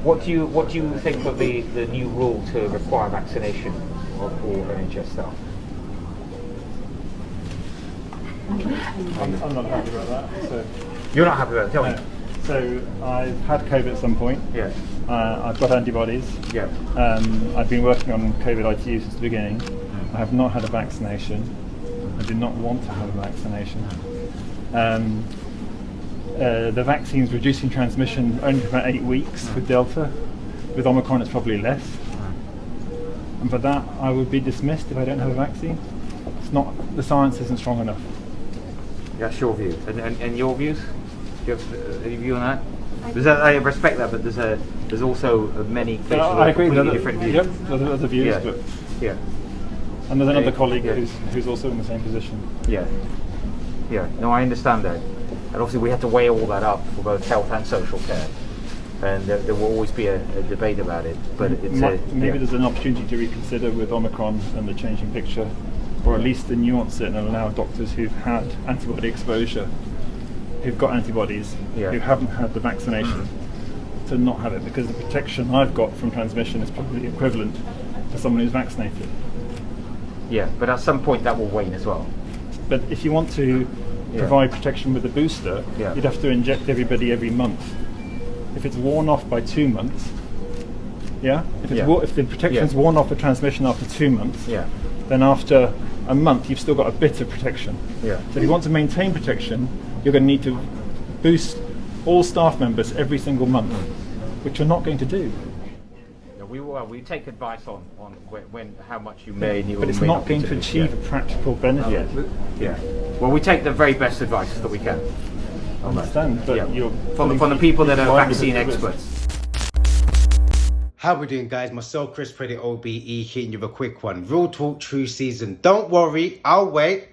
What do you think of the new rule to require vaccination of all NHS staff? I'm not happy about that. So, You're not happy about it, tell me. so I've had COVID at some point. Yeah. I've got antibodies. Yeah. I've been working on COVID ITU since the beginning. I have not had a vaccination. I do not want to have a vaccination. The vaccine's reducing transmission only for about 8 weeks with Delta. With Omicron it's probably less. And for that I would be dismissed if I don't have a vaccine. It's not, the science isn't strong enough. That's your view. And your views? Do you have any view on that? I respect that, but there's also many places I agree with different views. Yep, other views, Yeah. but Yeah. and there's another colleague Yeah. who's also in the same position. Yeah. Yeah. No, I understand that. And obviously we have to weigh all that up for both health and social care. And there will always be a debate about it. But it's maybe there's an opportunity to reconsider with Omicron and the changing picture, or at least to nuance it and allow doctors who've had antibody exposure, who've got antibodies, who haven't had the vaccination, to not have it, because the protection I've got from transmission is probably equivalent to someone who's vaccinated. Yeah, but at some point that will wane as well. But if you want to provide protection with a booster, you'd have to inject everybody every month. If it's worn off by 2 months, if the protection's worn off the transmission after 2 months, then after a month you've still got a bit of protection. So if you want to maintain protection, you're going to need to boost all staff members every single month, which you're not going to do. We take advice on how much you may need, but it's not going to achieve a practical benefit. Well, we take the very best advice that we can. I understand, but you're from the people that are vaccine experts. How we doing, guys? Myself, Chris Pretty OBE, hitting you with a quick one. Real talk, true season. Don't worry, I'll wait.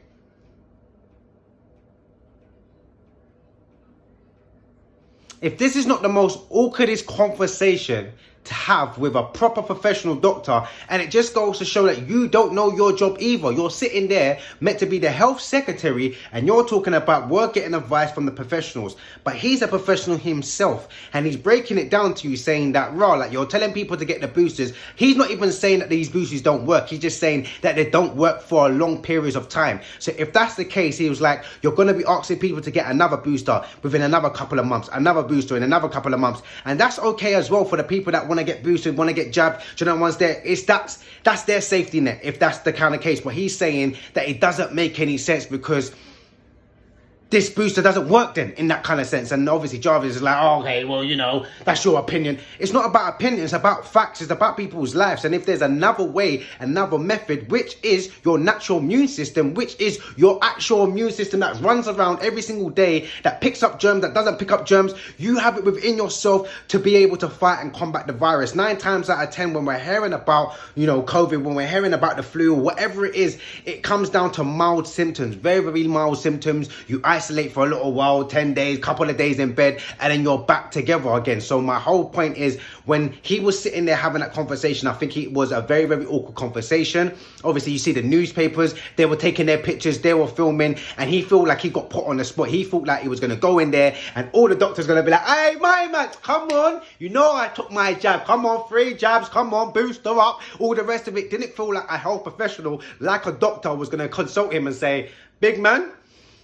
If this is not the most awkwardest conversation to have with a proper professional doctor, and it just goes to show that you don't know your job either. You're sitting there meant to be the health secretary and you're talking about we're getting advice from the professionals, but he's a professional himself and he's breaking it down to you saying that like you're telling people to get the boosters. He's not even saying that these boosters don't work. He's just saying that they don't work for a long periods of time. So if that's the case, he was like, you're going to be asking people to get another booster within another couple of months, another booster in another couple of months, and that's okay as well for the people that want to get boosted, want to get jabbed. Do you know, once there, that's their safety net if that's the kind of case. But he's saying that it doesn't make any sense because this booster doesn't work then in that kind of sense. And obviously Jarvis is like, oh, okay, well, you know, that's your opinion. It's not about opinion, it's about facts, it's about people's lives. And if there's another way, another method, which is your natural immune system, which is your actual immune system that runs around every single day, that picks up germs, that doesn't pick up germs, you have it within yourself to be able to fight and combat the virus. 9 times out of 10 when we're hearing about, you know, COVID, when we're hearing about the flu or whatever it is, it comes down to mild symptoms, very, very mild symptoms. You isolate for a little while, 10 days, couple of days in bed, and then you're back together again. So my whole point is, when he was sitting there having that conversation, I think it was a very, very awkward conversation. Obviously, you see the newspapers, they were taking their pictures, they were filming, and he felt like he got put on the spot. He felt like he was going to go in there, and all the doctors going to be like, hey, my man, come on. You know I took my jab. Come on, 3 jabs. Come on, booster up. All the rest of it didn't feel like a health professional, like a doctor was going to consult him and say, big man,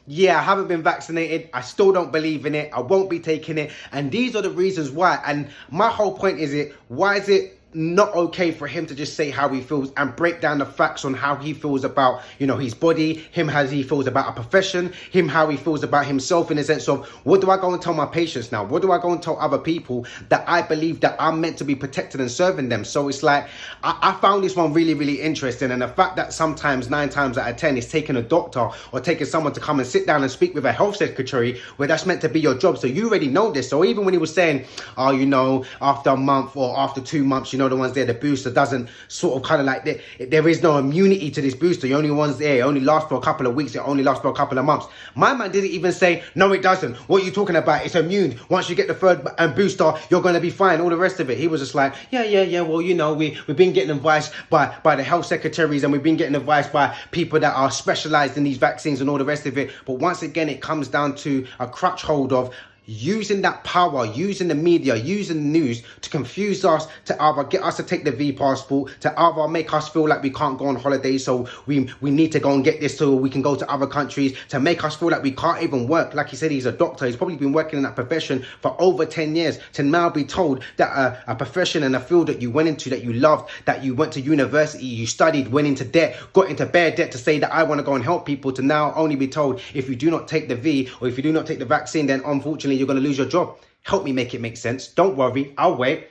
yeah, I haven't been vaccinated. I still don't believe in it. I won't be taking it. And these are the reasons why. And my whole point is why is it not okay for him to just say how he feels and break down the facts on how he feels about, you know, his body, him how he feels about a profession, him how he feels about himself, in the sense of, what do I go and tell my patients now? What do I go and tell other people that I believe that I'm meant to be protecting and serving them? So it's like, I found this one really, really interesting. And the fact that sometimes 9 times out of 10 it's taking a doctor or taking someone to come and sit down and speak with a health secretary, where that's meant to be your job. So you already know this. So even when he was saying, oh, you know, after a month or after 2 months, you know, the ones there, the booster doesn't sort of kind of like, there is no immunity to this booster. The only ones there, it only lasts for a couple of weeks, it only lasts for a couple of months. My man didn't even say, no, it doesn't. What are you talking about? It's immune. Once you get the 3rd booster, you're going to be fine. All the rest of it. He was just like, yeah. Well, you know, we've been getting advice by the health secretaries, and we've been getting advice by people that are specialized in these vaccines and all the rest of it. But once again, it comes down to a crutch hold of, using that power, using the media, using the news to confuse us, to either get us to take the V passport, to either make us feel like we can't go on holiday, so we need to go and get this so we can go to other countries, to make us feel like we can't even work. Like he said, he's a doctor. He's probably been working in that profession for over 10 years. To now be told that a profession and a field that you went into, that you loved, that you went to university, you studied, went into debt, got into bare debt to say that I want to go and help people, to now only be told if you do not take the V or if you do not take the vaccine, then unfortunately you're going to lose your job. Help me make it make sense. Don't worry, I'll wait.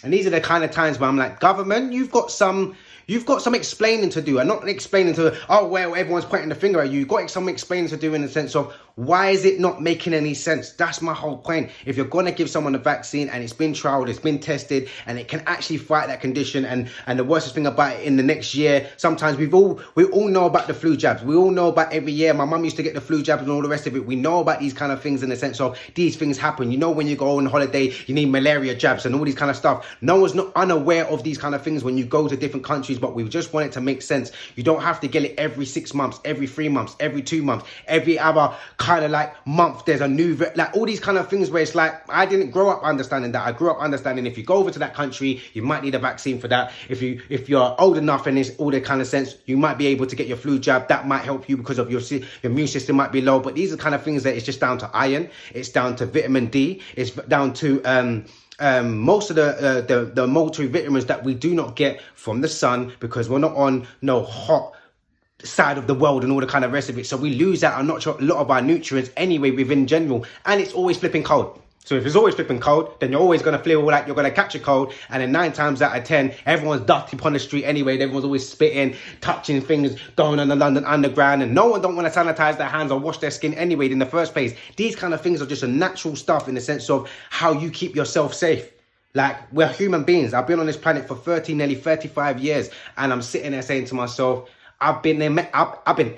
And these are the kind of times where I'm like, government, you've got some explaining to do. And not explaining to, oh, well, everyone's pointing the finger at you. You've got some explaining to do in the sense of, why is it not making any sense? That's my whole point. If you're going to give someone a vaccine and it's been trialed, it's been tested, and it can actually fight that condition, and the worst thing about it, in the next year, sometimes we all know about the flu jabs. We all know about every year. My mum used to get the flu jabs and all the rest of it. We know about these kind of things in the sense of these things happen. You know, when you go on holiday, you need malaria jabs and all these kind of stuff. No one's not unaware of these kind of things when you go to different countries, but we just want it to make sense. You don't have to get it every 6 months, every 3 months, every 2 months, every other kind of like month. There's a new, like all these kind of things where it's like, I didn't grow up understanding that. I grew up understanding if you go over to that country, you might need a vaccine for that. If you're old enough and it's all that kind of sense, you might be able to get your flu jab. That might help you because of your immune system might be low. But these are kind of things that it's just down to iron. It's down to vitamin D. It's down to most of the multivitamins that we do not get from the sun, because we're not on no hot side of the world and all the kind of rest of it. So we lose out on a lot of our nutrients anyway within general, and it's always flipping cold. So if it's always flipping cold, then you're always going to feel like you're going to catch a cold. And then 9 times out of 10, everyone's dirty upon the street anyway. Everyone's always spitting, touching things, going on the London Underground. And no one don't want to sanitize their hands or wash their skin anyway in the first place. These kind of things are just a natural stuff in the sense of how you keep yourself safe. Like, we're human beings. I've been on this planet for nearly 35 years. And I'm sitting there saying to myself, I've been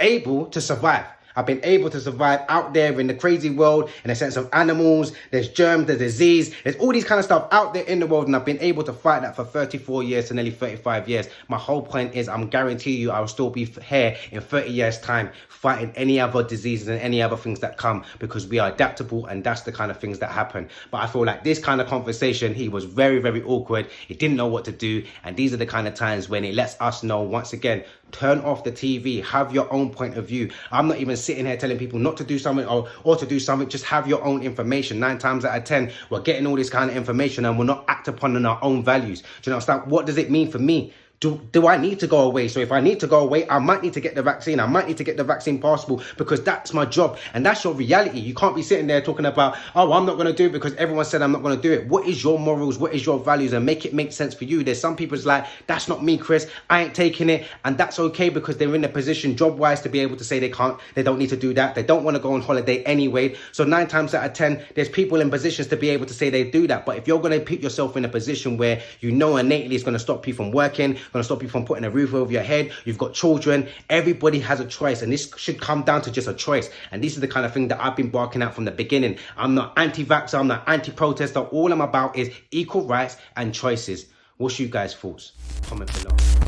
able to survive. I've been able to survive out there in the crazy world, in a sense of animals, there's germs, there's disease, there's all these kind of stuff out there in the world, and I've been able to fight that for 34 years to nearly 35 years. My whole point is, I'm guaranteeing you I will still be here in 30 years time fighting any other diseases and any other things that come, because we are adaptable, and that's the kind of things that happen. But I feel like this kind of conversation, he was very, very awkward. He didn't know what to do, and these are the kind of times when it lets us know, once again, turn off the TV, have your own point of view. I'm not even sitting here telling people not to do something or to do something. Just have your own information. 9 times out of 10, we're getting all this kind of information and we're not acting upon our own values. Do you know what does it mean for me? Do I need to go away? So if I need to go away, I might need to get the vaccine. I might need to get the vaccine passport, because that's my job. And that's your reality. You can't be sitting there talking about, oh, I'm not going to do it because everyone said I'm not going to do it. What is your morals? What is your values? And make it make sense for you. There's some people's like, that's not me, Chris. I ain't taking it. And that's okay, because they're in a position job-wise to be able to say they don't need to do that. They don't want to go on holiday anyway. So 9 times out of 10, there's people in positions to be able to say they do that. But if you're going to put yourself in a position where you know innately it's going to stop you from working, going to stop you from putting a roof over your head, you've got children, everybody has a choice, and this should come down to just a choice. And these are the kind of thing that I've been barking out from the beginning. I'm not anti-vaxxer, I'm not anti-protester. All I'm about is equal rights and choices. What's you guys' thoughts? Comment below.